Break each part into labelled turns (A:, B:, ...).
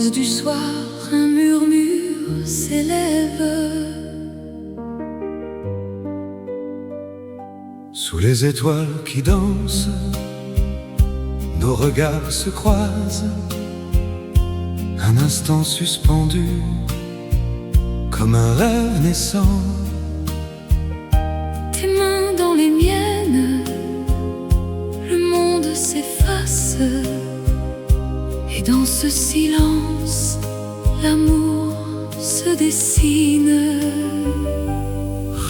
A: brise du soir, un murmure s'élève.
B: Sous les étoiles qui dansent, nos regards se croisent, un instant suspendu, comme un rêve naissant.
A: Tes mains dans les miennes, le monde s'efface, et dans ce silence, l'amour se dessine.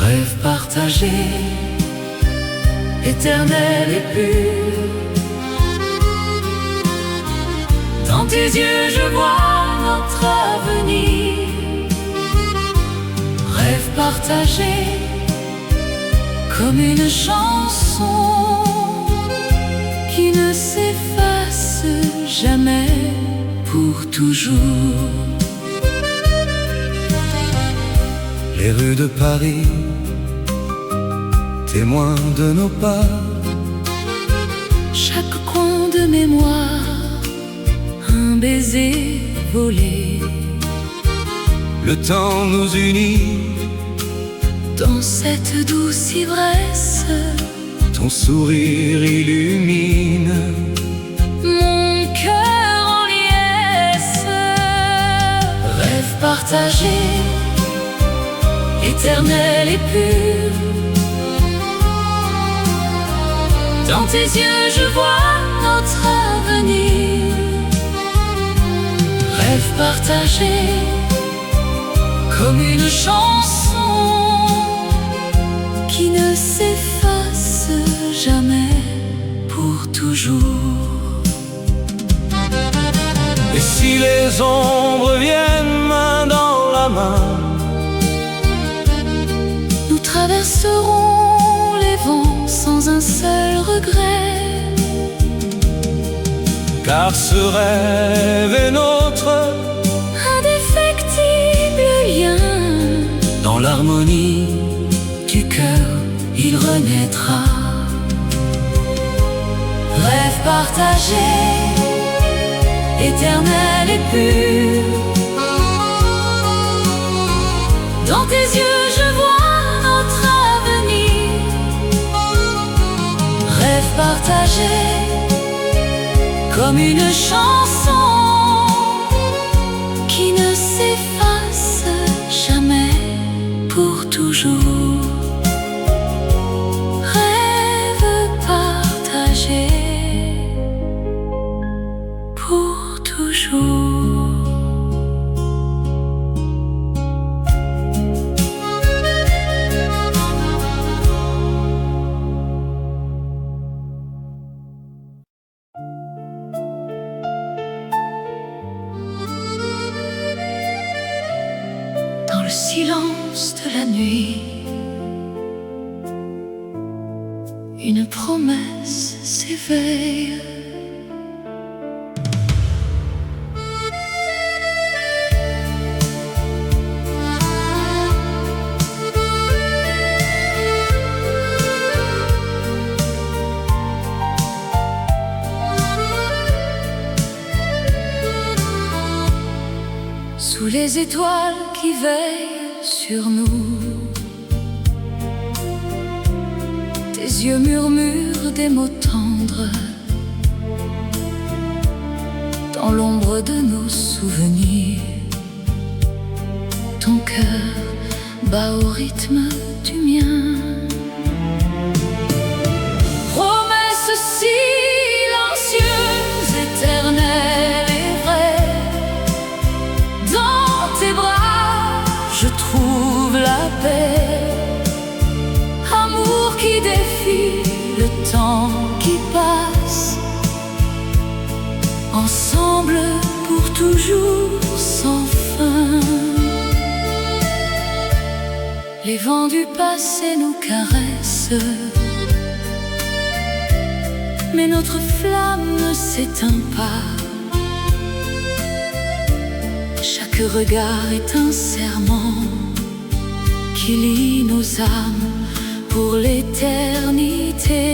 B: Rêve partagé, éternel et pur, dans tes yeux je vois notre avenir.
A: Rêve partagé, comme une chanson qui ne s'efface jamais, pour toujours.
B: Les rues de Paris, témoins de nos pas,
A: chaque coin de mémoire, un baiser volé.
B: le temps nous unit,
A: dans cette douce ivresse,
B: ton sourire illumine
A: mon cœur en liesse.
B: rêve partagé,
A: Éternel et pur, dans tes yeux je vois notre avenir.
B: rêve partagé,
A: Comme une chanson qui ne s'efface jamais, pour toujours.
B: et si les ombres viennent main dans la main,
A: Nous traverserons les vents sans un seul regret.
B: car ce rêve est notre,
A: Indéfectible lien,
B: dans l'harmonie
A: du cœur il renaîtra. Rêve partagé, éternel et pur, dans tes yeux je vois notre avenir. Rêve partagé, comme une chanson qui ne s'efface jamais, pour toujours. Rêve partagé, pour toujours. Dans le silence de la nuit, une promesse s'éveille. Sous les étoiles qui veillent sur nous, tes yeux murmurent des mots tendres. Dans l'ombre de nos souvenirs, ton cœur bat au rythme du mien. Promesse silencieuse, éternelle et vraie, dans tes bras je trouve la paix. Amour qui défie le temps qui passe, ensemble pour toujours sans fin. Les vents du passé nous caressent, mais notre flamme ne s'éteint pas. Chaque regard est un serment qui lie nos âmes pour l'éternité.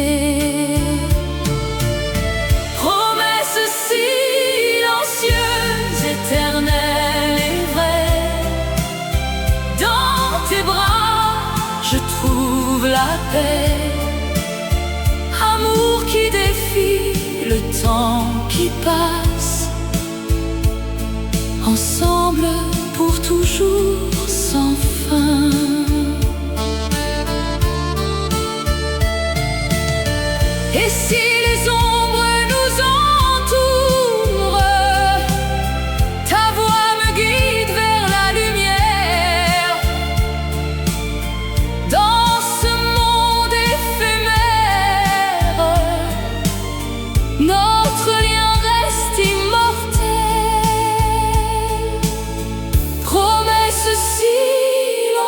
A: Promesse silencieuse, éternelle trouve la paix. Amour qui défie le temps qui passe, ensemble pour toujours sans fin. Et si les ombres nous entourent, ta voix me guide vers la lumière. Dans ce monde éphémère, notre lien reste immortel. Promesse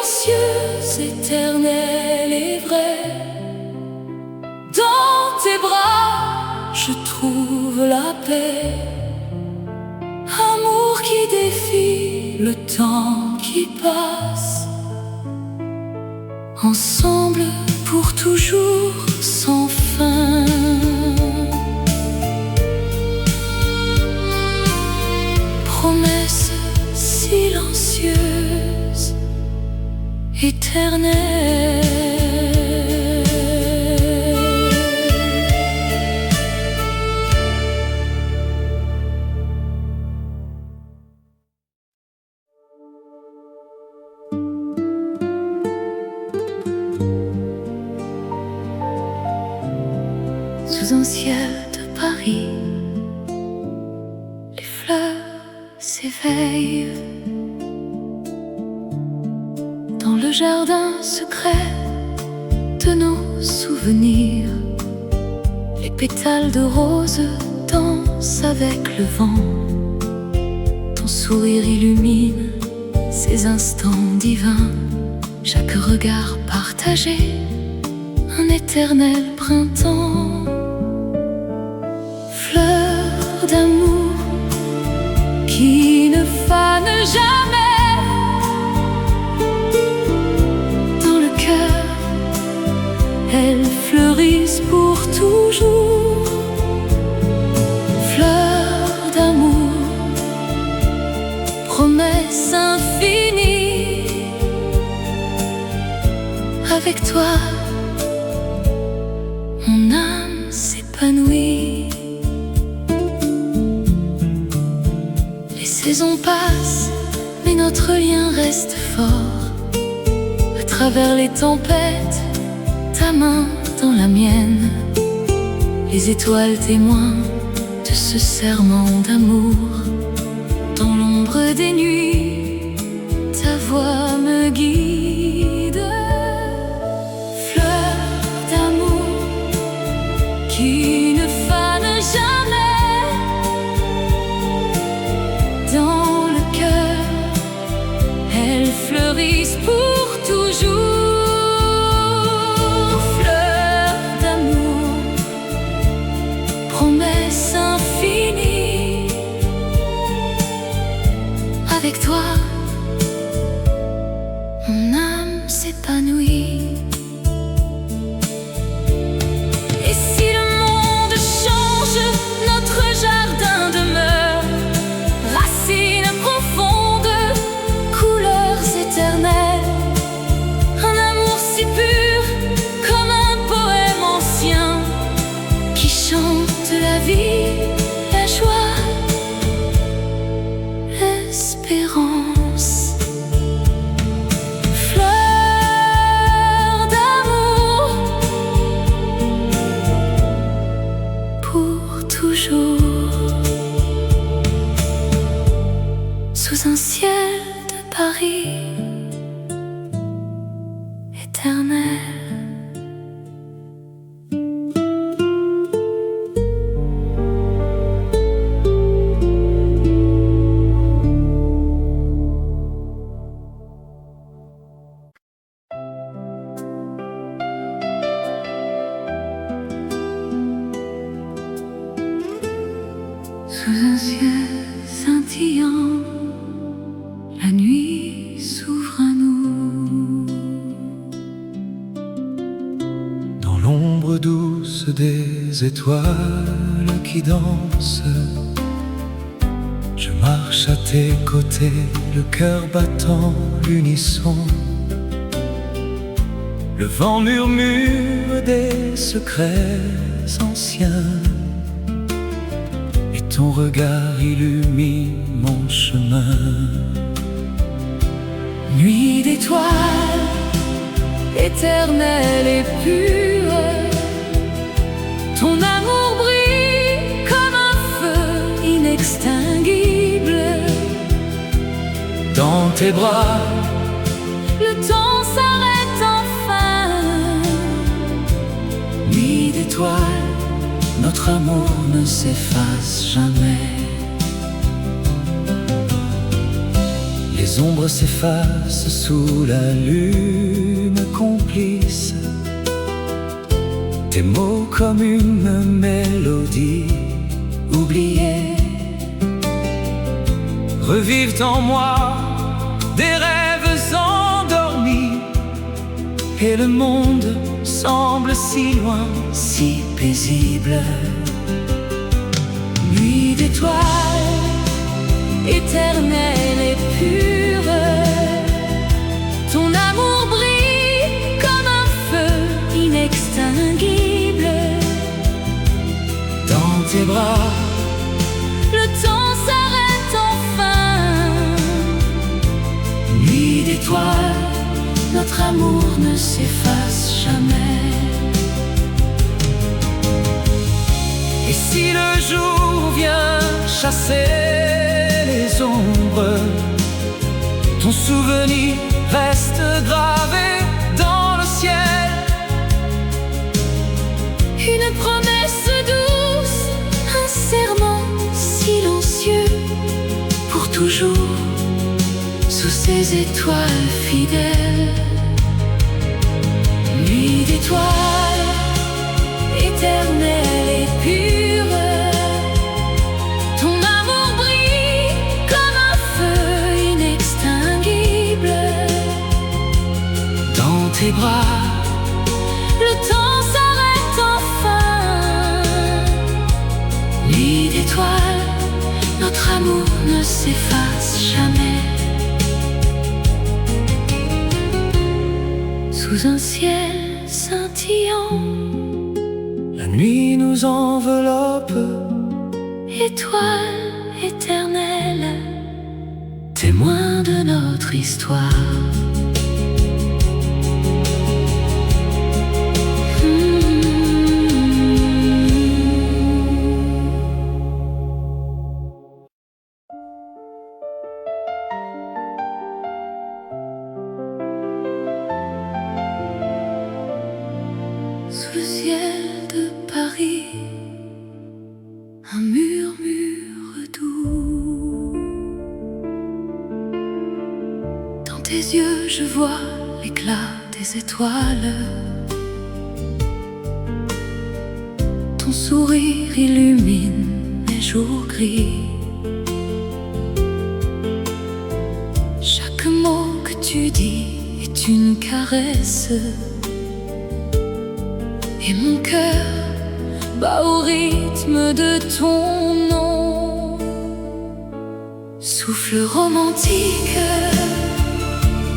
A: silencieuse, éternelle et vraie. Dans tes bras, je trouve la paix. Amour qui défie le temps qui passe, ensemble pour toujours sans fin. Promesse silencieuse, éternelle. Sous un ciel de Paris, les fleurs s'éveillent. Dans le jardin secret de nos souvenirs, les pétales de rose dansent avec le vent. Ton sourire illumine ces instants divins. Chaque regard partagé, un éternel printemps. Fleur d'amour qui ne fanent jamais. Dans le cœur, elles fleurissent pour toujours. Fleur d'amour, promesse infinie. Avec toi, mon âme s'épanouit. Les saisons passent, mais notre lien reste fort. À travers les tempêtes, ta main dans la mienne. Les étoiles témoins de ce serment d'amour. Dans l'ombre des nuits, ta voix me guide. Fleur d'amour qui ne fanent jamais. Dans le cœur, elles fleurissent pour toujours. Fleur d'amour, promesse infinie. Avec toi, mon âme s'épanouit. Et si le monde change, notre jardin demeure. Racines profondes, couleurs éternelles. Un amour si pur, comme un poème ancien, qui chante la vie, la joie, l'espérance. Fleur d'amour, pour toujours. Sous un ciel de Paris éternel. Sous un ciel scintillant, la nuit s'ouvre à nous.
C: Dans l'ombre douce des étoiles qui dansent, je marche à tes côtés, le cœur battant l'unisson. Le vent murmure des secrets anciens, et ton regard illumine mon chemin.
A: Nuit d'étoiles, éternelle et pure, ton amour brille comme un feu inextinguible.
C: Dans tes bras,
A: le temps s'arrête enfin.
C: nuit d'étoiles, notre amour ne s'efface jamais. Les ombres s'effacent sous la lune complice. Tes mots comme une mélodie oubliée revivent en moi des rêves endormis, et le monde semble si loin, si paisible.
A: Nuit d'étoiles, éternelle et pure, ton amour brille comme un feu inextinguible.
C: Dans tes bras,
A: le temps s'arrête enfin.
C: nuit d'étoiles,
A: notre amour ne s'efface jamais.
C: et si le jour vient chasser les ombres, ton souvenir reste gravé dans le ciel.
A: Une promesse douce, un serment silencieux, pour toujours sous ces étoiles fidèles. Nuit d'étoiles, éternelle et pure, ton amour brille comme un feu inextinguible.
C: Dans tes bras,
A: Le temps s'arrête enfin. Nuit d'étoiles, notre amour ne s'efface jamais. Sous un ciel scintillant,
C: la nuit nous enveloppe,
A: étoile éternelle, témoin de notre histoire. Sous le ciel de Paris, un murmure doux. Dans tes yeux, je vois l'éclat des étoiles. Ton sourire illumine les jours gris. Chaque mot que tu dis est une caresse, et mon cœur bat au rythme de ton nom. Souffle romantique,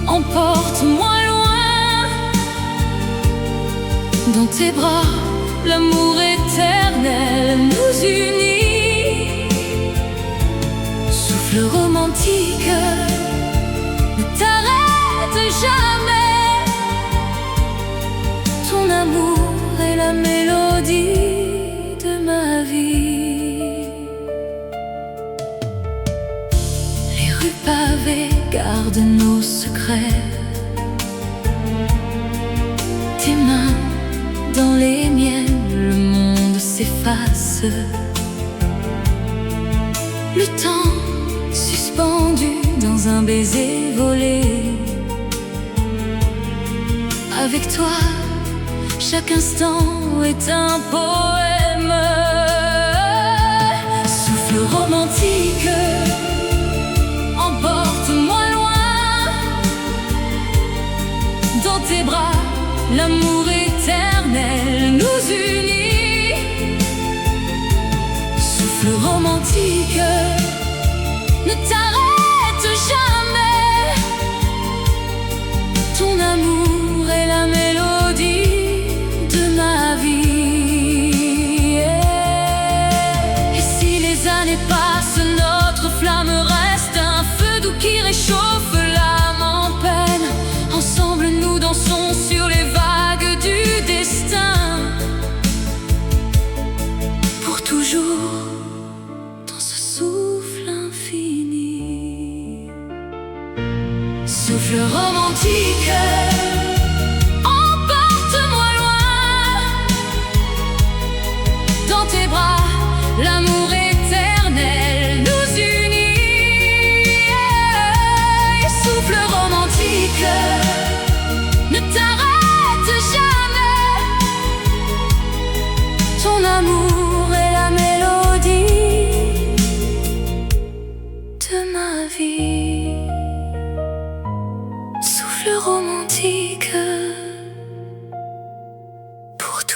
A: emporte-moi loin. Dans tes bras, l'amour éternel nous unit. Souffle romantique, ne t'arrête jamais. Ton amour est la mélodie de ma vie. Les rues pavées gardent nos secrets. Tes mains dans les miennes, le monde s'efface. Le temps suspendu dans un baiser volé. Avec toi, chaque instant est un poème. Souffle romantique, emporte-moi loin. Dans tes bras, l'amour éternel nous unit. Souffle romantique, ne t'arrête jamais. Ton amour est la mélodie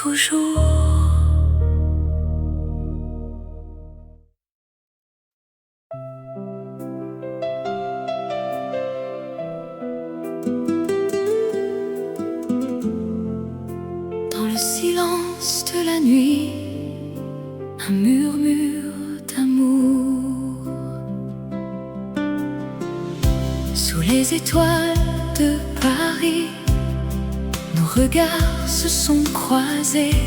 A: toujours. Dans le silence de la nuit, un murmure d'amour. Sous les étoiles de Paris, nos regards se sont croisés.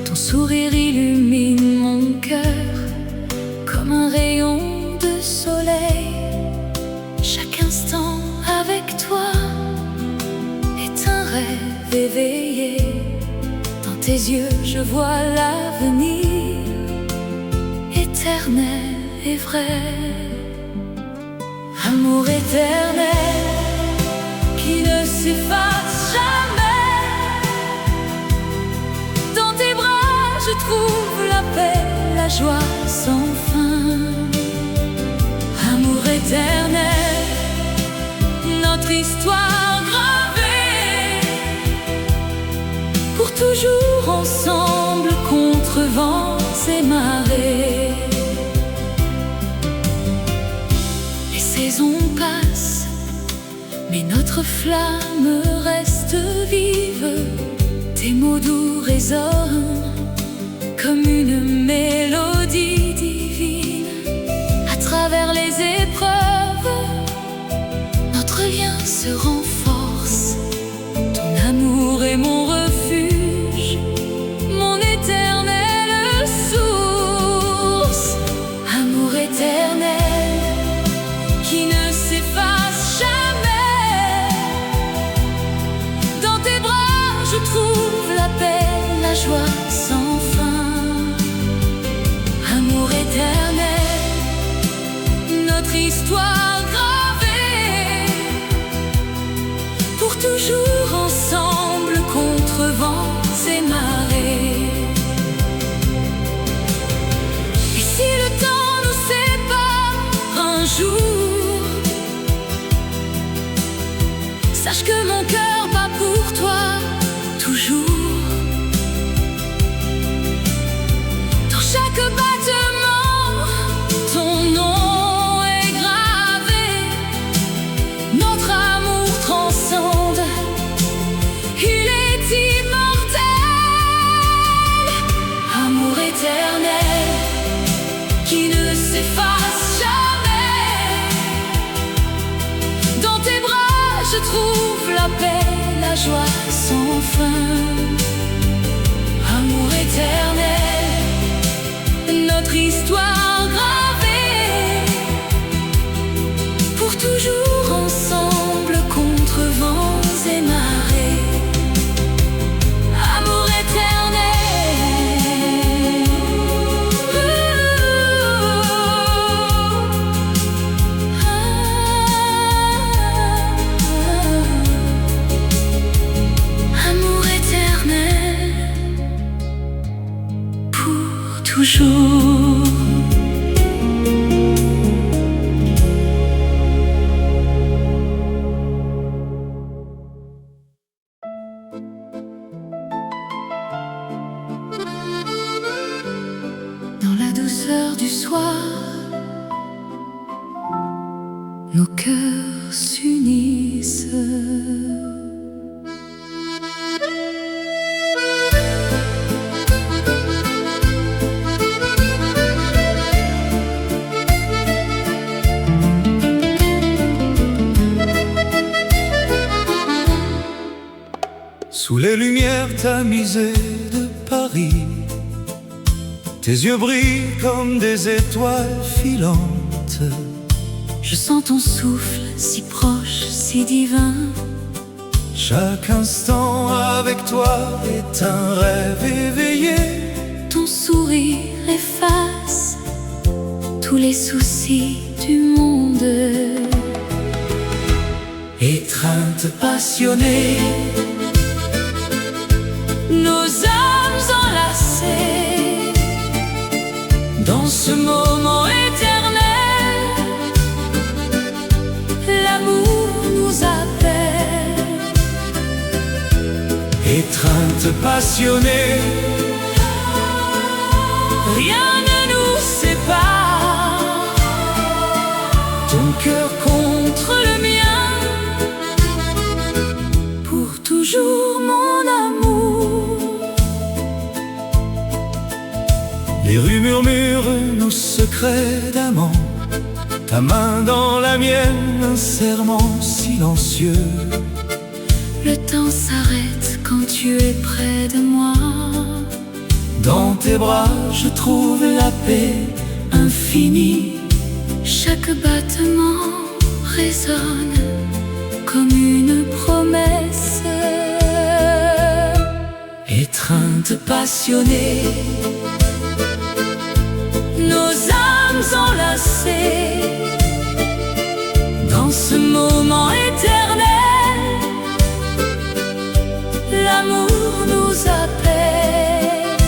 A: Ton sourire illumine mon cœur comme un rayon de soleil. Chaque instant avec toi est un rêve éveillé. Dans tes yeux je vois l'avenir éternel et vrai. Amour éternel qui ne s'efface jamais. Dans tes bras je trouve la paix, la joie sans fin. Amour éternel, notre histoire gravée, pour toujours ensemble contre vents et marées. Les saisons passent, mais notre flamme reste vive. Tes mots doux résonnent comme une mélodie divine. À travers les épreuves, notre lien se renforce. Ton amour est mon refuge, mon éternelle source. Amour éternel qui ne s'efface jamais. Dans tes bras je trouve la paix, la joie sans fin. Amour éternel, notre histoire gravée, pour toujours ensemble contre vents et marées. Et si le temps nous sépare un jour, sache que mon cœur bat pour toi toujours. Dans chaque battement, ton nom est gravé. Notre amour transcende, il est immortel. Amour éternel qui ne s'efface jamais. Dans tes bras je trouve la paix, la joie sans fin. Amour éternel, notre histoire gravée, pour toujours ensemble contre vents et marées. Amour éternel. Amour éternel pour toujours. Dans la douceur du soir, nos cœurs s'unissent.
C: Sous les lumières tamisées de Paris, tes yeux brillent comme des étoiles filantes.
A: Je sens ton souffle si proche, si divin.
C: Chaque instant avec toi est un rêve éveillé.
A: Ton sourire efface tous les soucis du monde.
C: Étreinte passionnée,
A: nos âmes enlacées,
B: dans ce moment éternel,
A: l'amour nous appelle.
C: étreinte étreinte passionnée.
A: Rien ne nous sépare, ton cœur contre le mien, pour toujours mon amour.
C: Les rues murmurent nos secrets d'amant, ta main dans la mienne, un serment silencieux.
A: Le temps s'arrête quand tu es près de moi.
C: Dans tes bras je trouve la paix infinie.
A: Chaque battement résonne comme une promesse.
C: Étreinte passionnée,
A: nos âmes enlacées, dans ce moment éternel, l'amour nous appelle.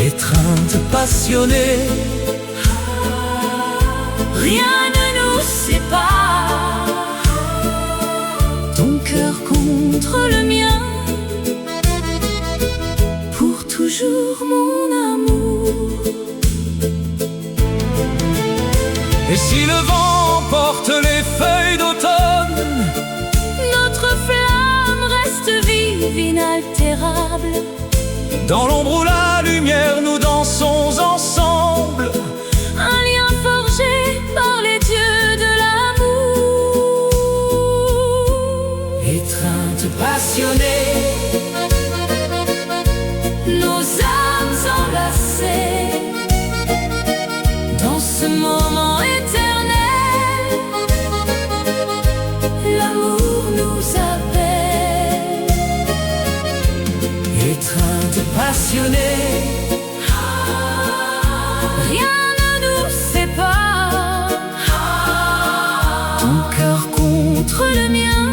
C: étreinte passionnée,
A: Rien ne nous sépare, ton cœur contre le mien, pour toujours mon amour.
C: et si le vent porte les feuilles d'automne,
A: Notre flamme reste vive, inaltérable.
C: dans l'ombre ou la lumière nous dansons ensemble.
A: Un lien forgé par les dieux de l'amour.
C: Étreinte passionnée,
A: Nos âmes enlacées, dans ce moment éternel, l'amour nous appelle.
C: étreinte passionnée,
A: Rien ne nous sépare, ton cœur contre le mien,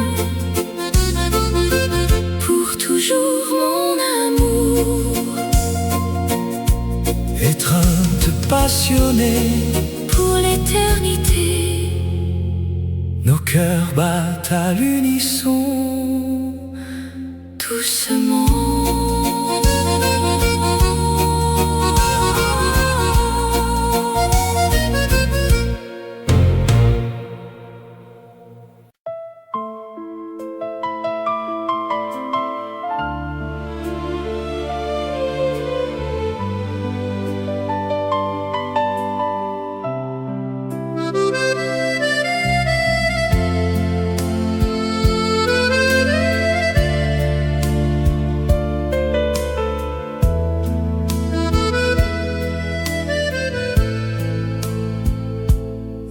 A: pour toujours mon amour.
C: étreinte passionnée,
A: Pour l'éternité,
C: nos cœurs battent à l'unisson.
A: doucement.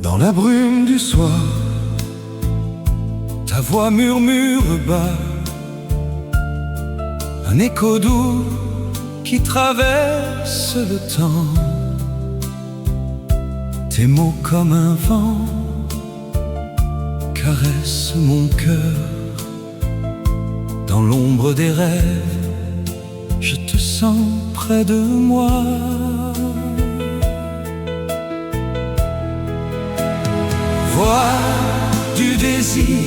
C: Dans la brume du soir, ta voix murmure bas, un écho doux qui traverse le temps. Tes mots comme un vent caressent mon cœur. Dans l'ombre des rêves, je te sens près de moi. Voix du désir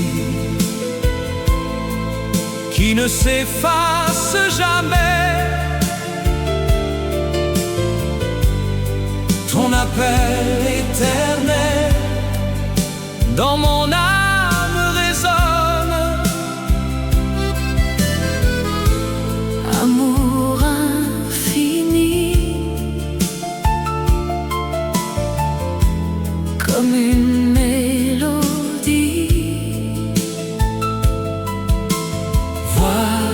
C: qui ne s'efface jamais. Ton appel éternel dans mon âme résonne.
A: Amour infini, comme une mélodie.
C: Voix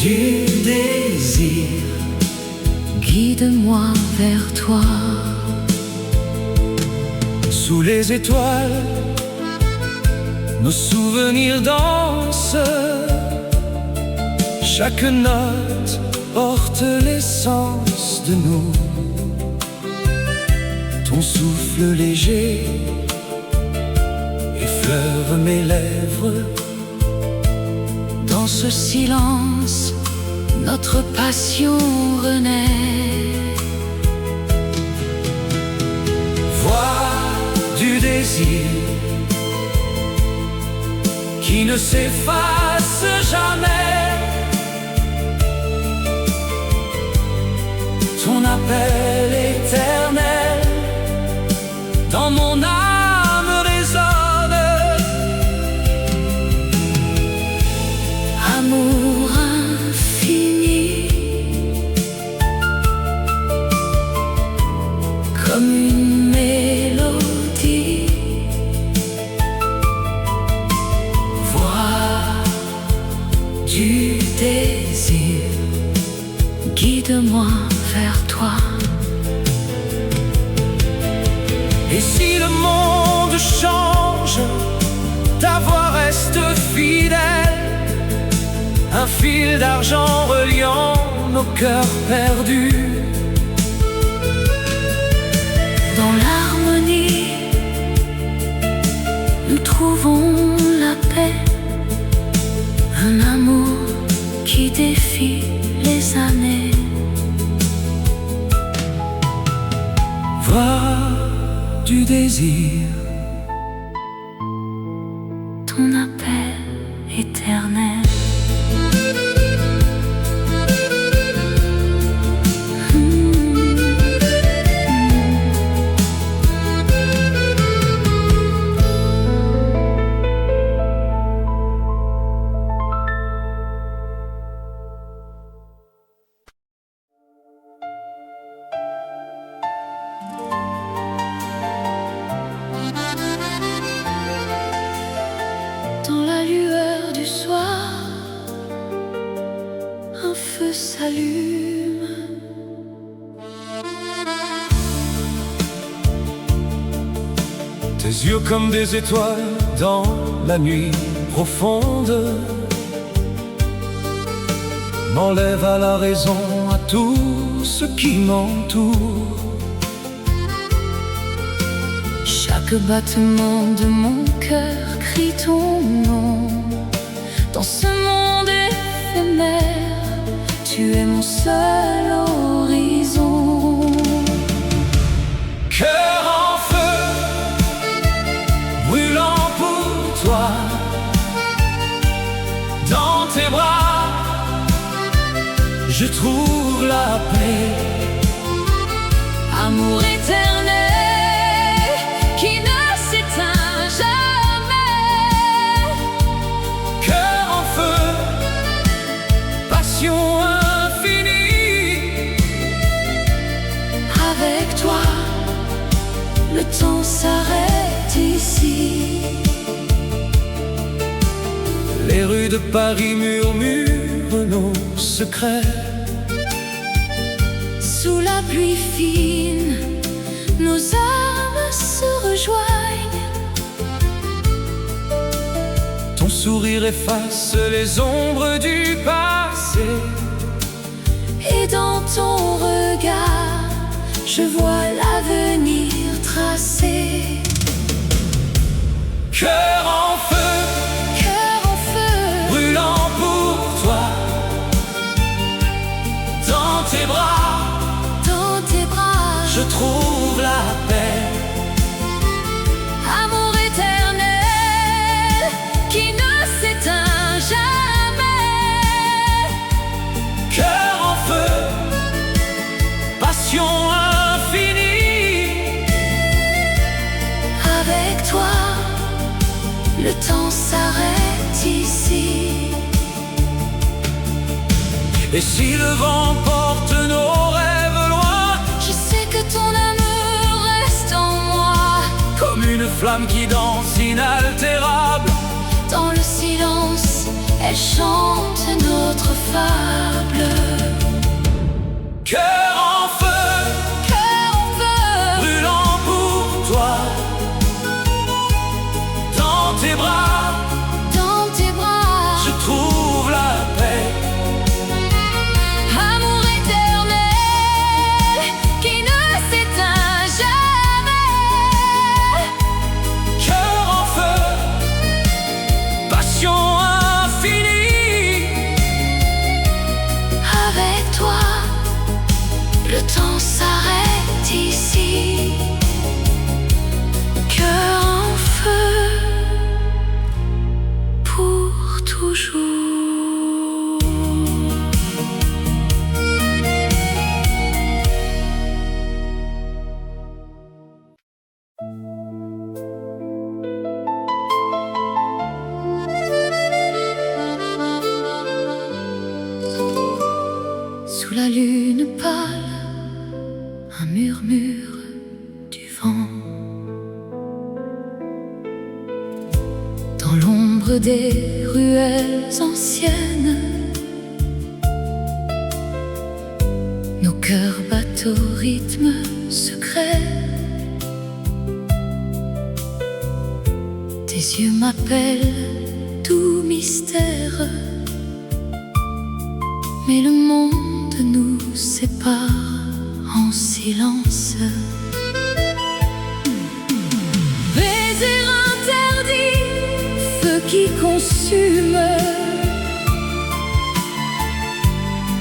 C: du désir,
A: Guide-moi vers toi.
C: sous les étoiles, nos souvenirs dansent. Chaque note porte l'essence de nous. Ton souffle léger effleure mes lèvres.
A: Dans ce silence, notre passion renaît.
C: Voix du désir qui qui ne s'efface jamais. Ton appel éternel dans mon âme résonne.
A: Amour infini, comme une mélodie, voix du désir, guide-moi vers toi.
C: Et si le monde change, ta voix reste fidèle, un fil d'argent reliant nos cœurs perdus.
A: Dans l'harmonie, nous trouvons la paix, un amour qui défie les années.
C: Voix du désir,
A: ton appel éternel. Dans la lueur du soir, un feu s'allume.
C: tes yeux comme des étoiles dans la nuit profonde m'enlèvent à la raison, à tout ce qui m'entoure.
A: Chaque battement de mon cœur crie ton nom. Dans ce monde éphémère, tu es mon seul horizon.
C: Cœur en feu, brûlant pour toi, dans tes bras, je trouve la paix.
A: Amour éternel qui ne s'éteint jamais.
C: Cœur en feu, passion infinie.
A: Avec toi, le temps s'arrête ici.
C: Les rues de Paris murmurent nos secrets.
A: Sous la pluie fine, nos âmes se rejoignent.
C: Ton sourire efface les ombres du passé.
A: Et dans ton regard, je vois l'avenir tracé.
C: Cœur en feu,
A: Cœur en feu,
C: brûlant pour toi, dans tes bras,
A: dans tes bras,
C: je trouve la paix.
A: amour éternel qui ne s'éteint jamais.
C: Cœur en feu, passion infinie.
A: Avec toi, le temps s'arrête ici.
C: Et si le vent porte nos rêves loin,
A: Je sais que ton amour reste en moi.
C: comme une flamme qui danse inaltérable,
A: Dans le silence, elle chante notre fable.
C: cœur en feu,
A: Cœur en feu,
C: brûlant pour toi, dans tes bras,
A: dans tes bras,
C: je trouve la paix.
A: amour éternel qui ne s'éteint jamais.
C: Cœur en feu, passion infinie.
A: Sous la lune pâle, un murmure du vent. Dans l'ombre des ruelles anciennes, nos cœurs battent au rythme secret. Tes yeux m'appellent, tout mystère, mais le monde nous sépare en silence. Baiser interdit, feu qui consume.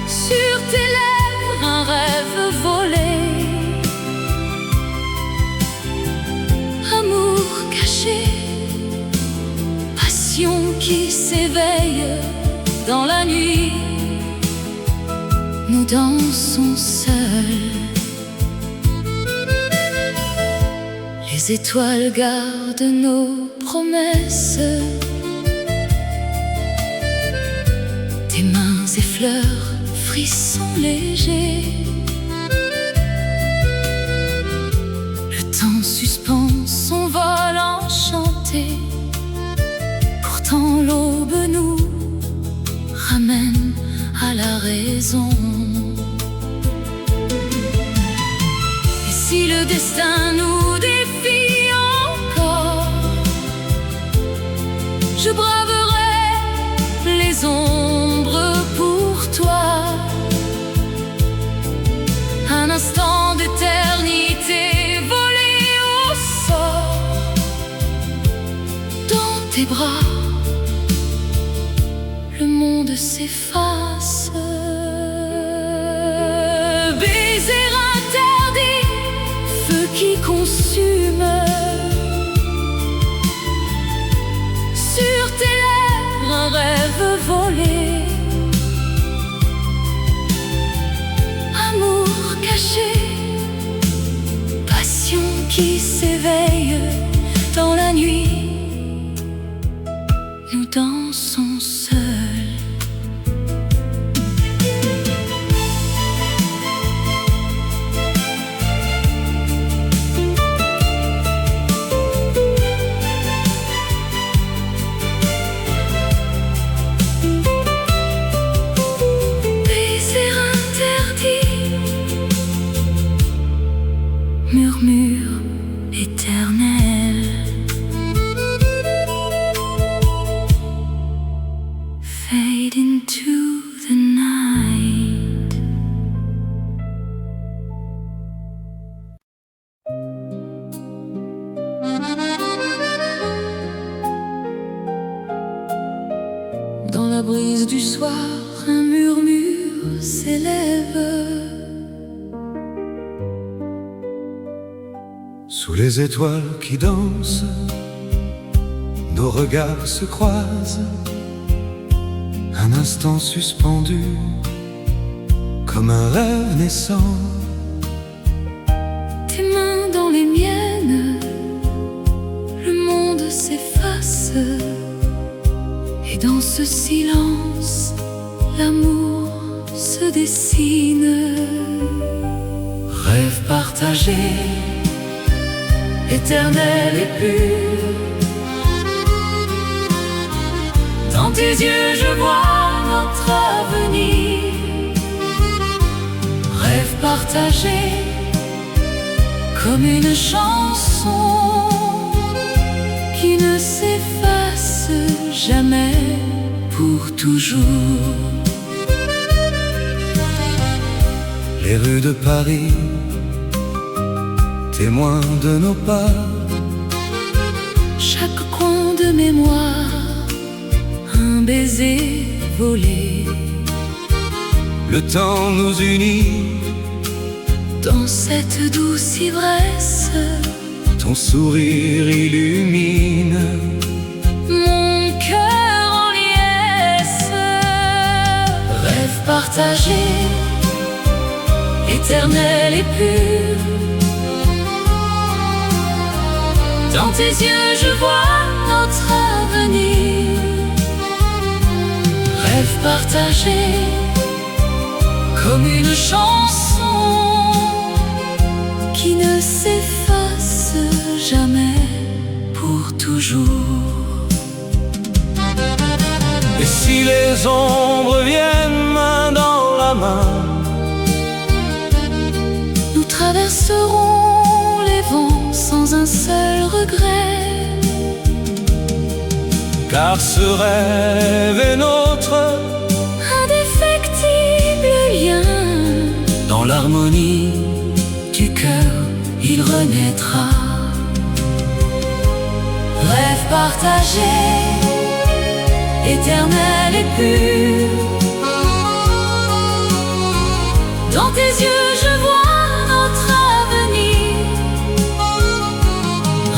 A: Sur tes lèvres, un rêve volé. Amour caché, passion qui s'éveille dans la nuit. Nous dansons seuls. Les étoiles gardent nos promesses. Tes mains effleurent, frissons légers. Le temps suspend son vol enchanté. Pourtant l'aube nous ramène à la raison. Et si le destin nous défie encore, je braverai les ombres pour toi. Un instant d'éternité volé au sort. Dans tes bras, le monde s'efface. Baiser interdit, feu qui consume. Sur tes lèvres, un rêve volé. Amour caché, passion qui s'éveille dans la nuit. Nous dansons seuls. Murmure éternel, fade into the night. Dans la brise du soir, un murmure s'élève.
C: Sous les étoiles qui dansent, nos regards se croisent. Un instant suspendu, comme un rêve naissant.
A: Tes mains dans les miennes, le monde s'efface. Et dans ce silence, l'amour se dessine.
B: Rêve partagé, éternel et pur. Dans tes yeux je vois notre avenir. Rêve partagé, comme une chanson qui ne s'efface jamais, pour toujours.
C: Les rues de Paris, témoins de nos pas.
A: Chaque coin de mémoire, un baiser volé.
C: Le temps nous unit.
A: Dans cette douce ivresse,
C: ton sourire illumine
A: mon cœur en liesse.
B: Rêve partagé, éternel et pur. Dans tes yeux je vois notre avenir. Rêve partagé,
A: comme une chanson qui ne s'efface jamais pour toujours.
C: Et si les ombres viennent main dans la main,
A: nous traverserons les vents sans un seul regret.
C: car ce rêve est notre
A: Indéfectible lien.
C: dans l'harmonie
A: Du cœur, il renaîtra. Rêve partagé, éternel et pur. Dans tes yeux, je vois notre avenir.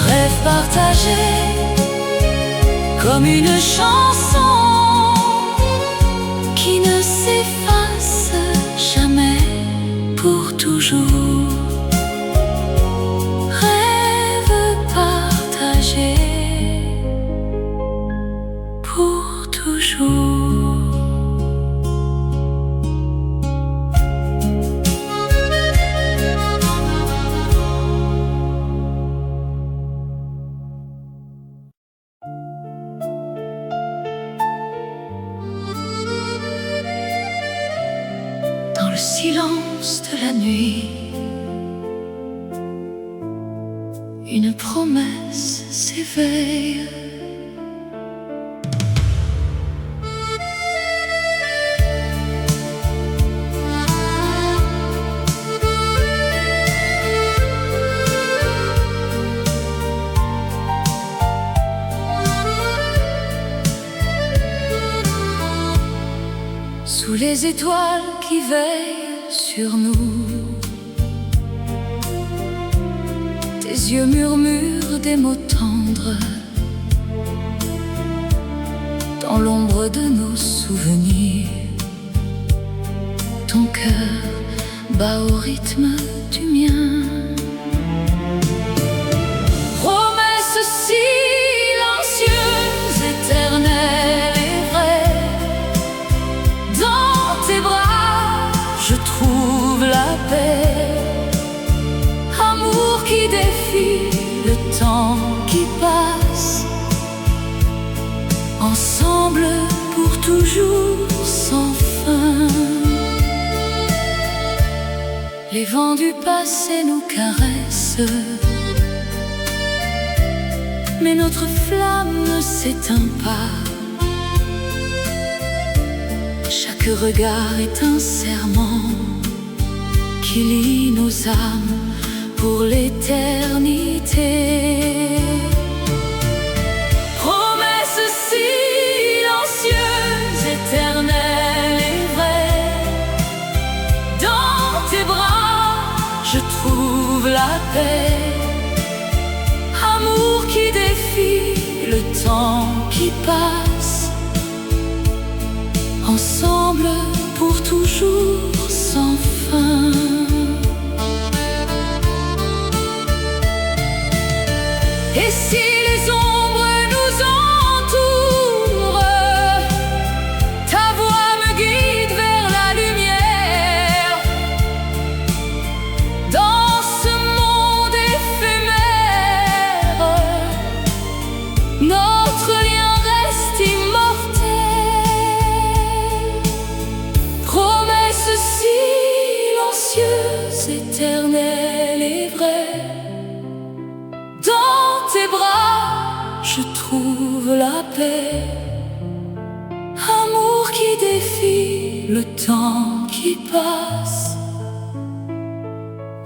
A: Rêve partagé, comme une chanson qui ne s'efface jamais pour toujours. Rêve partagé pour toujours. Dans le silence de la nuit, une promesse s'éveille. Sous les étoiles qui veillent sur nous, tes yeux murmurent des mots tendres. Dans l'ombre de nos souvenirs, ton cœur bat au rythme du mien. Promesse silencieuse, éternelle et vraie. Dans tes bras, je trouve la paix. Amour qui défie le temps qui passe. Ensemble pour toujours sans fin. Les vents du passé nous caressent, mais notre flamme ne s'éteint pas. Chaque regard est un serment qui lie nos âmes pour l'éternité. Promesse silencieuse, éternelle et vraie. Dans tes bras, je trouve la paix. Amour qui défie le temps qui passe. Ensemble pour toujours sans fin. Et si les ombres nous entourent, ta voix me guide vers la lumière. Dans ce monde éphémère, notre lien reste immortel. Promesse silencieuse, éternelle et vraie. Dans tes bras, je trouve la paix. Amour qui défie le temps qui passe.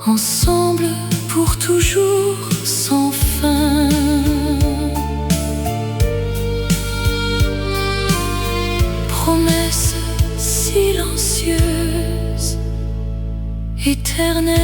A: Ensemble pour toujours sans fin. Promesse silencieuse, éternelle.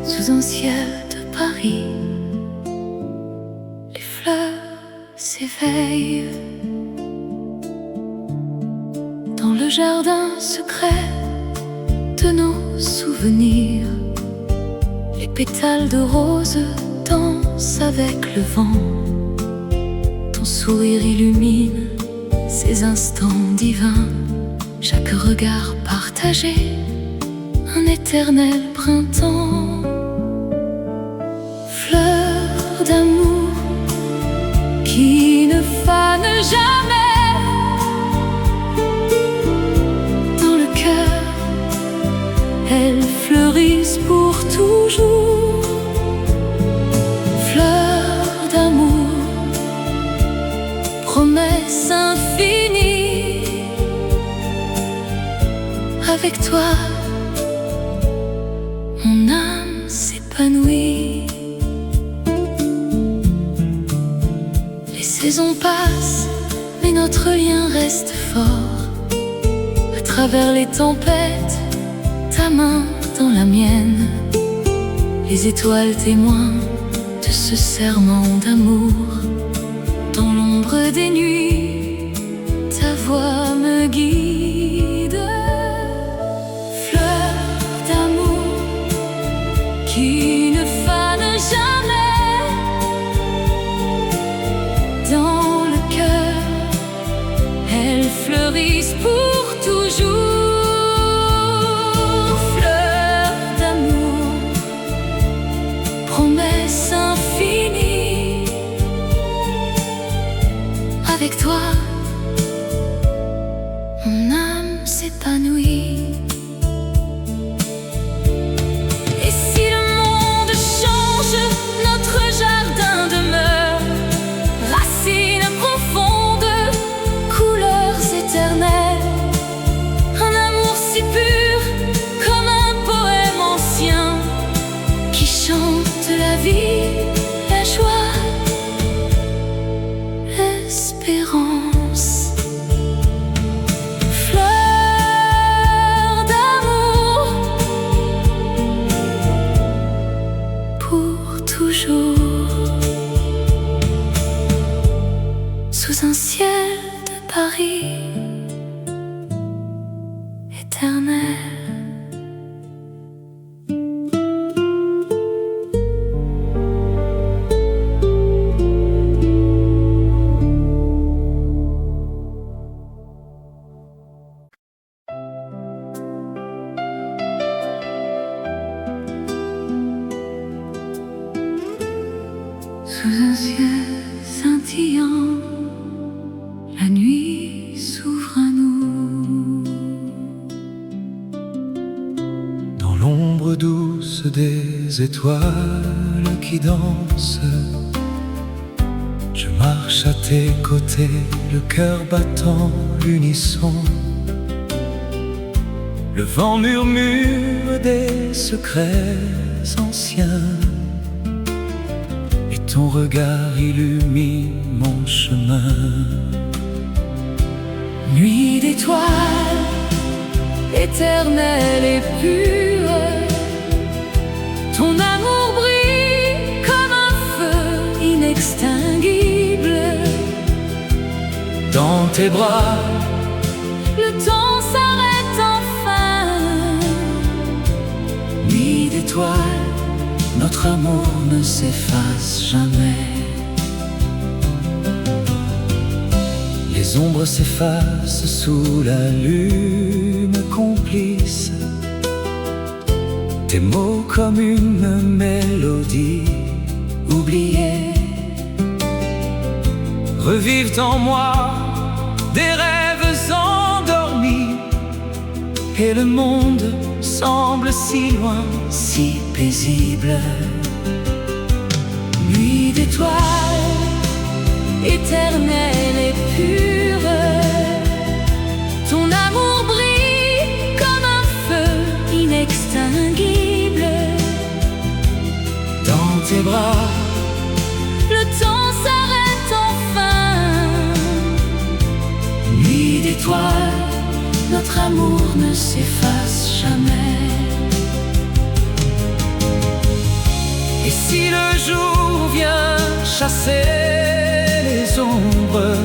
A: Sous un ciel de Paris, les fleurs s'éveillent. jardin secret de nos souvenirs. Les pétales de rose dansent avec le vent. Ton sourire illumine ces instants divins. Chaque regard partagé, un éternel printemps. Fleur d'amour qui ne fane jamais. Dans le cœur, elles fleurissent pour toujours. Fleur d'amour, promesse infinie. Avec toi, mon âme s'épanouit. Les saisons passent, mais notre lien reste fort. À travers les tempêtes, ta main dans la mienne. Les étoiles témoins de ce serment d'amour. Dans l'ombre des nuits, ta voix me guide. Fleur d'amour qui ne fane jamais. Dans le cœur, elles fleurissent pour toujours. Fleur d'amour, promesse infinie. Avec toi, mon âme s'épanouit. Et si le monde change, notre jardin demeure. Racines profondes, couleurs éternelles. Un amour si pur, comme un poème ancien, qui chante la vie, la joie, l'espérance. Fleur d'amour, pour toujours. Sous un ciel de Paris éternel. Sous un ciel scintillant, la nuit s'ouvre à nous.
C: Dans l'ombre douce des étoiles qui dansent, je marche à tes côtés, le cœur battant l'unisson. Le vent murmure des secrets anciens, et ton regard illumine mon chemin.
A: Nuit d'étoiles, éternelle et pure, ton amour brille comme un feu inextinguible.
C: Dans tes bras,
A: le temps s'arrête enfin.
C: nuit d'étoiles, notre amour ne s'efface jamais. Les ombres s'effacent sous la lune complice. Tes mots comme une mélodie oubliée revivent en moi des rêves endormis. Et le monde semble si loin, si paisible.
A: Nuit d'étoiles, éternelle et pure, ton amour brille comme un feu inextinguible.
C: Dans tes bras,
A: le temps s'arrête enfin.
C: nuit d'étoiles,
A: notre amour ne s'efface jamais.
C: et si le jour vient chasser les ombres,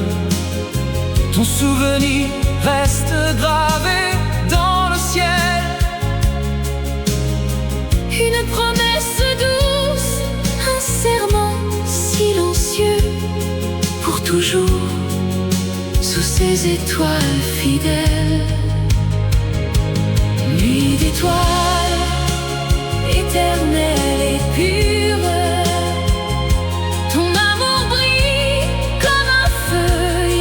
C: ton souvenir reste gravé dans le ciel.
A: Une promesse douce, un serment silencieux, pour toujours, sous ces étoiles fidèles. Nuit d'étoiles, éternelle et pure, ton amour brille comme un feu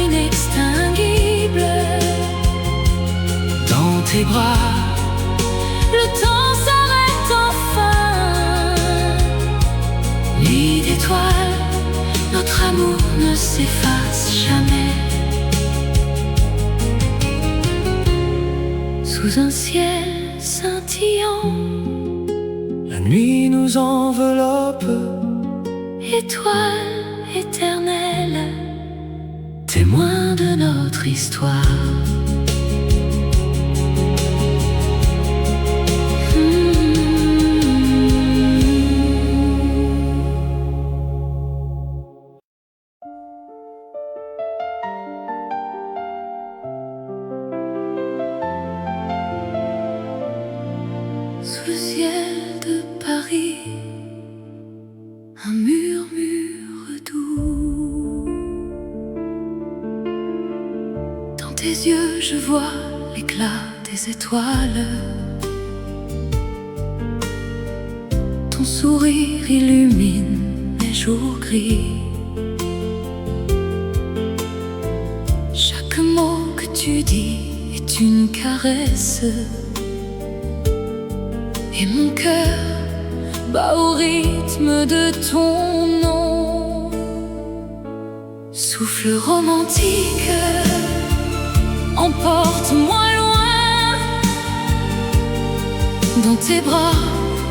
A: inextinguible.
C: Dans tes bras,
A: le temps s'arrête enfin.
C: nuit d'étoiles,
A: Notre amour ne s'efface jamais. Sous un ciel scintillant,
C: la nuit nous enveloppe.
A: étoile éternelle, témoin de notre histoire. Sous le ciel de Paris, un murmure doux. Dans tes yeux je vois l'éclat des étoiles. Ton sourire illumine les jours gris. Chaque mot que tu dis est une caresse, et mon cœur bat au rythme de ton nom. Souffle romantique, emporte-moi loin. Dans tes bras,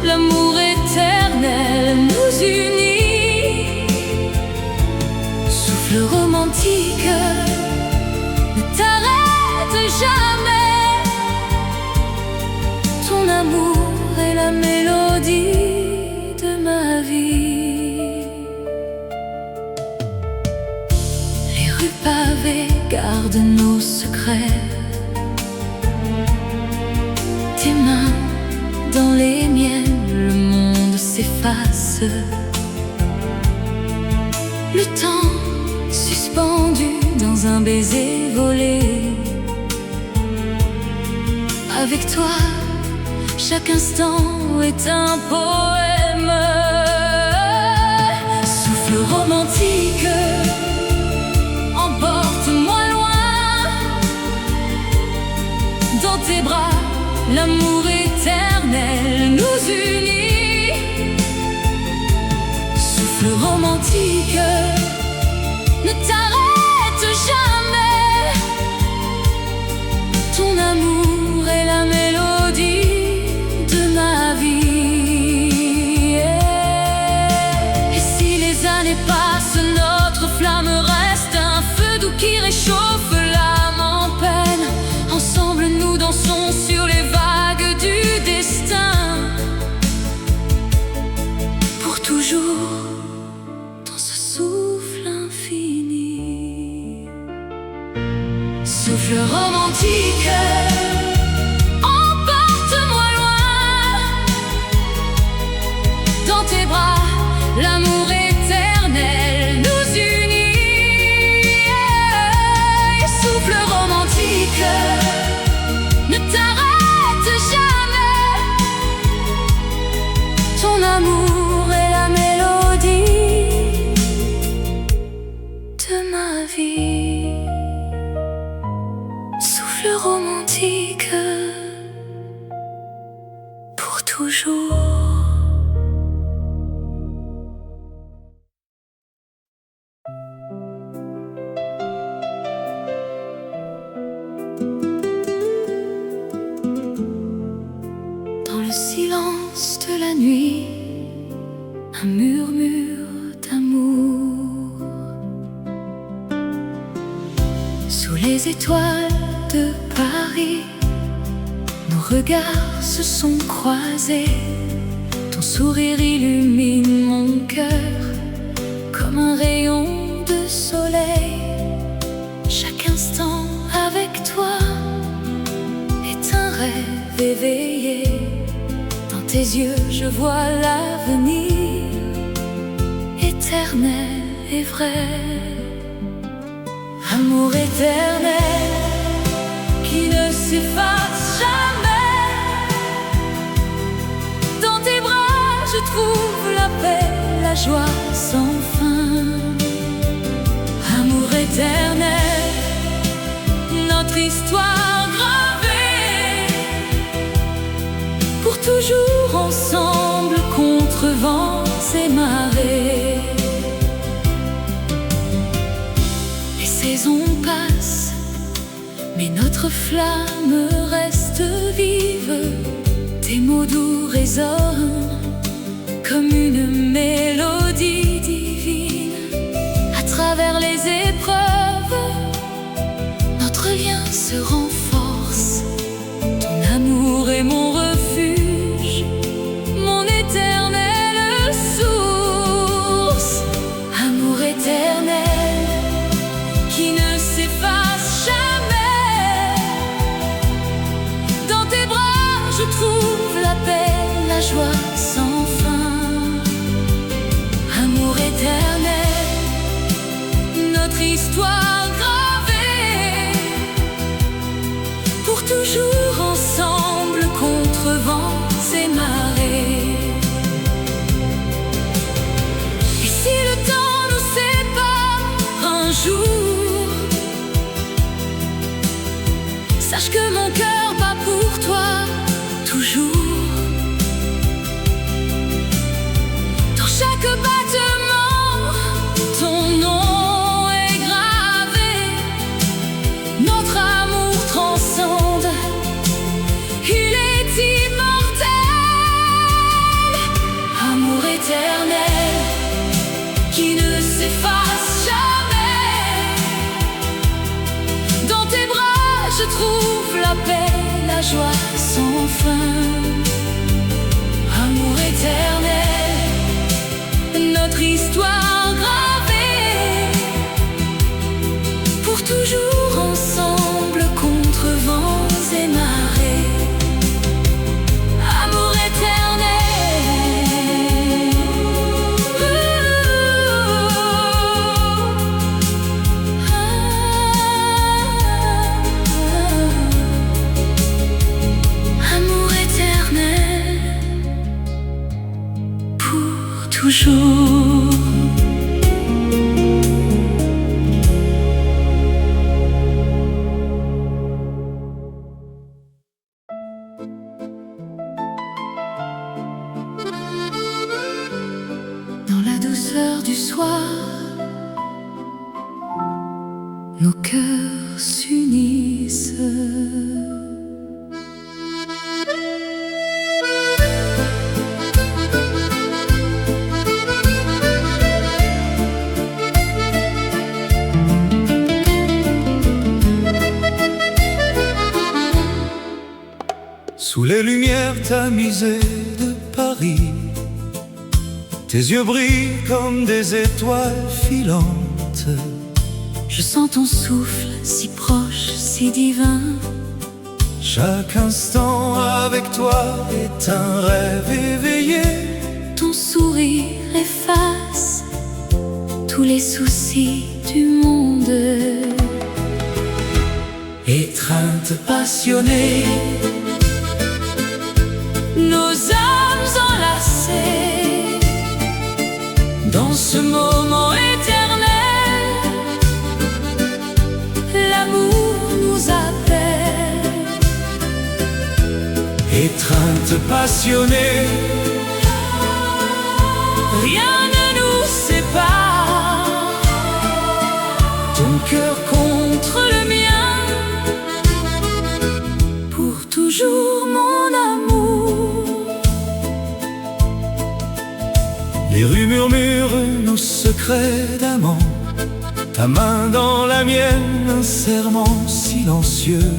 A: l'amour éternel nous unit. Souffle romantique, ne t'arrête jamais. Ton amour est la mélodie de ma vie. Les rues pavées gardent nos secrets. Tes mains dans les miennes, le monde s'efface. Le temps suspendu dans un baiser volé. Avec toi, chaque instant est un poème. Souffle romantique, emporte-moi loin. Dans tes bras, l'amour éternel nous unit. Souffle romantique, ne t'arrête jamais. Ton amour est la mélodie de ma vie. Et si les années passent, notre flamme reste un feu doux qui réchauffe l'âme en peine. Ensemble nous dansons sur les vagues du destin. Pour toujours, dans ce souffle infini. Souffle romantique, emporte-moi loin. Dans tes bras, l'amour éternel nous unit. Et souffle romantique, ne t'arrête jamais. Ton amour est la mélodie de ma vie. Souffle romantique, pour toujours. Dans le silence de la nuit, un murmure d'amour. Sous les étoiles de Paris, nos regards se sont croisés. Ton sourire illumine mon cœur comme un rayon de soleil. Chaque instant avec toi tes yeux je vois l'avenir éternel et vrai. Amour éternel qui ne s'efface jamais. Dans tes bras je trouve la paix, la joie sans fin. Amour éternel, notre histoire gravée, pour toujours ensemble contre vents et marées. Les saisons passent, mais notre flamme reste vive. Tes mots doux résonnent comme une mélodie divine. À travers les épreuves, notre lien se renforce. Ton amour est mon refuge, mon éternelle source. Amour éternel qui ne s'efface jamais. Dans tes bras je trouve la paix, la joie sans fin. Amour éternel, notre histoire gravée, pour toujours ensemble contre vents et marées. Et si le temps nous sépare un jour, sache que mon cœur bat pour toi toujours. Dans chaque battement, ton nom est gravé. Notre amour transcende, il est immortel. Amour éternel qui ne s'efface jamais. Dans tes bras je trouve la paix, la joie sans fin. Amour éternel, notre histoire gravée, pour toujours ensemble contre vents et marées. Amour éternel, amour éternel, pour toujours. Dans la douceur du soir, nos cœurs s'unissent.
C: Sous les lumières tamisées de Paris, tes yeux brillent comme des étoiles filantes.
A: Je sens ton souffle si proche, si divin.
C: Chaque instant avec toi est un rêve éveillé.
A: Ton sourire efface tous les soucis du monde.
C: Étreinte passionnée,
A: nos âmes enlacées,
C: dans ce moment éternel,
A: l'amour nous appelle.
C: Étreinte passionnée,
A: rien ne nous sépare.
C: ton cœur
A: Contre le mien, pour toujours mon amour.
C: Les rues murmurent nos secrets d'amant. Ta main dans la mienne, un serment silencieux.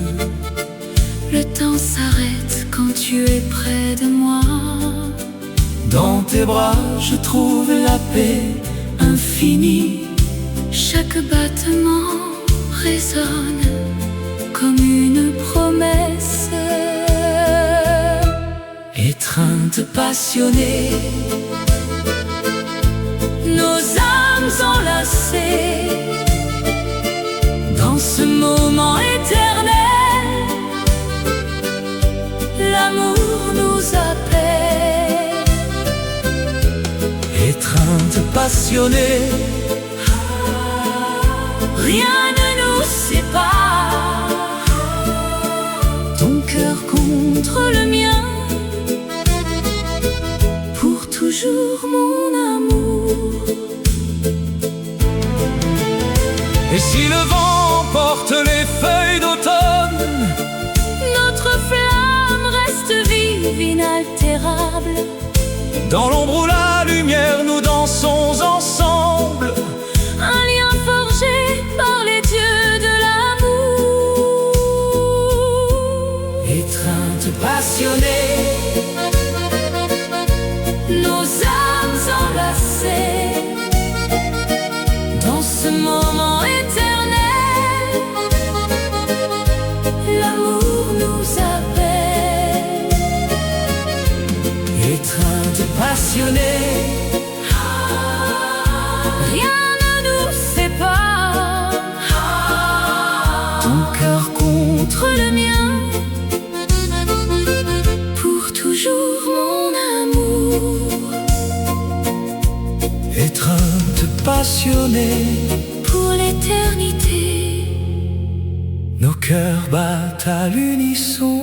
A: Le temps s'arrête quand tu es près de moi.
C: Dans tes bras, je trouve la paix infinie.
A: Chaque battement résonne comme une promesse.
C: Étreinte
B: Étreinte passionnée, nos âmes enlacées, dans ce moment éternel, l'amour nous appelle.
C: Étreinte passionnée,
B: rien ne nous sépare, ton cœur contre le mien, pour toujours mon amour.
C: et si le vent porte les feuilles d'automne,
B: Notre flamme reste vive, inaltérable.
C: dans l'ombre ou la lumière, nous dansons ensemble.
B: Un lien forgé par les dieux de l'amour.
C: Étreinte passionnée,
B: Nos âmes enlacées, dans ce moment éternel, l'amour nous appelle.
C: étreinte passionnée,
B: Rien ne nous sépare, ton cœur contre le mien, pour toujours mon amour.
C: étreinte passionnée,
B: Pour l'éternité,
C: nos cœurs battent à l'unisson.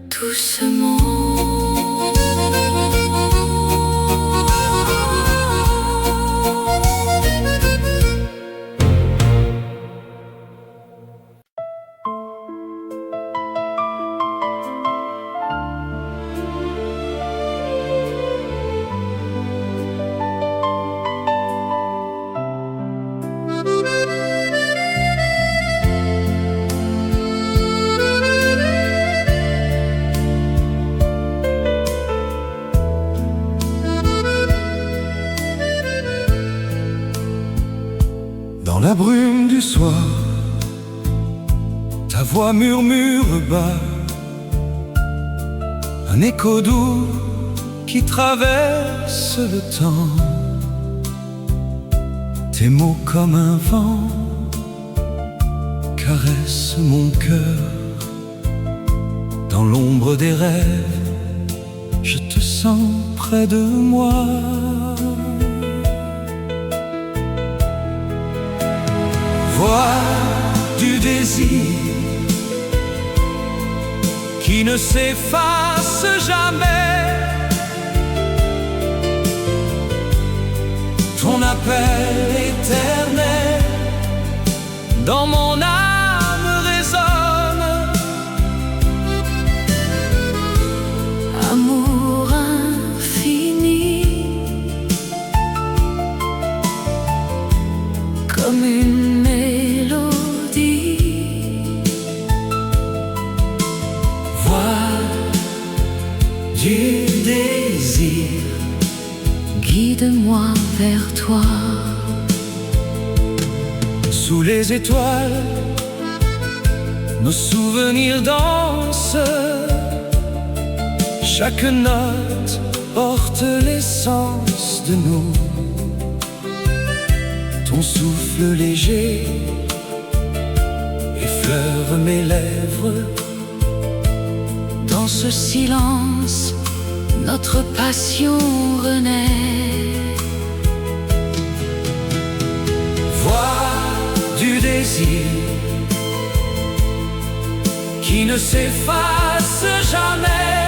B: doucement.
C: Dans la brume du soir, ta voix murmure bas, un écho doux qui traverse le temps. Tes mots comme un vent caressent mon cœur. Dans l'ombre des rêves, je te sens près de moi. Voix du désir qui ne s'efface jamais, ton appel éternel dans mon âme résonne.
B: Amour infini, comme une mélodie.
C: Voix du désir,
B: Guide-moi vers toi.
C: sous les étoiles, nos souvenirs dansent. Chaque note porte l'essence de nous. Ton souffle léger effleure mes lèvres.
B: Dans ce silence, notre passion renaît.
C: Voix du désir qui ne s'efface jamais,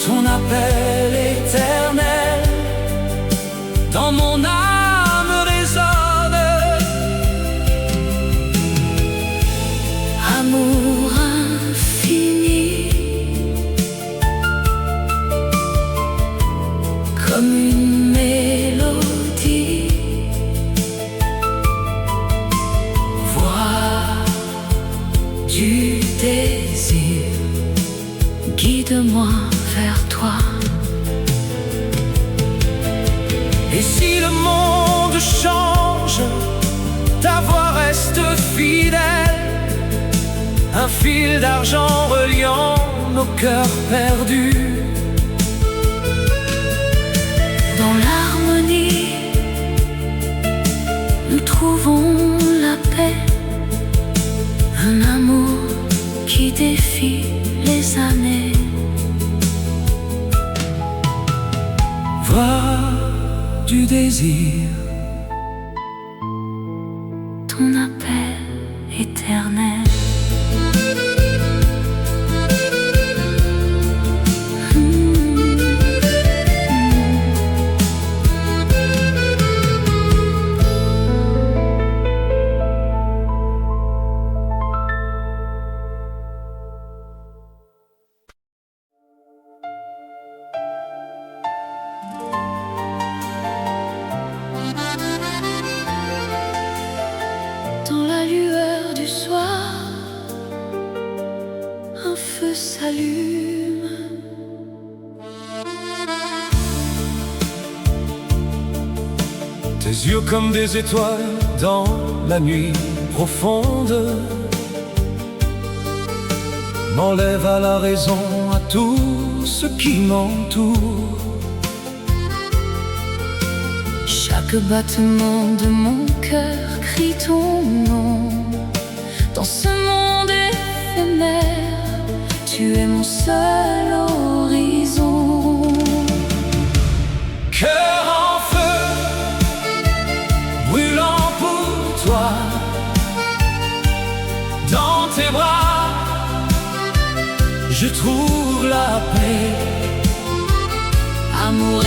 C: ton appel éternel dans mon âme résonne.
B: Amour infini, comme une mélodie. Voix du désir, guide-moi vers toi.
C: Et si le monde change, ta voix reste fidèle. un fil d'argent reliant nos cœurs perdus.
A: Dans l'harmonie, nous trouvons la paix, un amour qui défie les années.
C: Voix du désir,
A: ton appel éternel. Dans la lueur du soir, un feu s'allume.
C: tes yeux comme des étoiles dans la nuit profonde m'enlèvent à la raison, à tout ce qui m'entoure.
A: Chaque battement de mon cœur crie ton nom. Dans ce monde éphémère, tu es mon seul horizon.
C: Cœur en feu, brûlant pour toi, dans tes bras, je trouve la paix.
A: Amour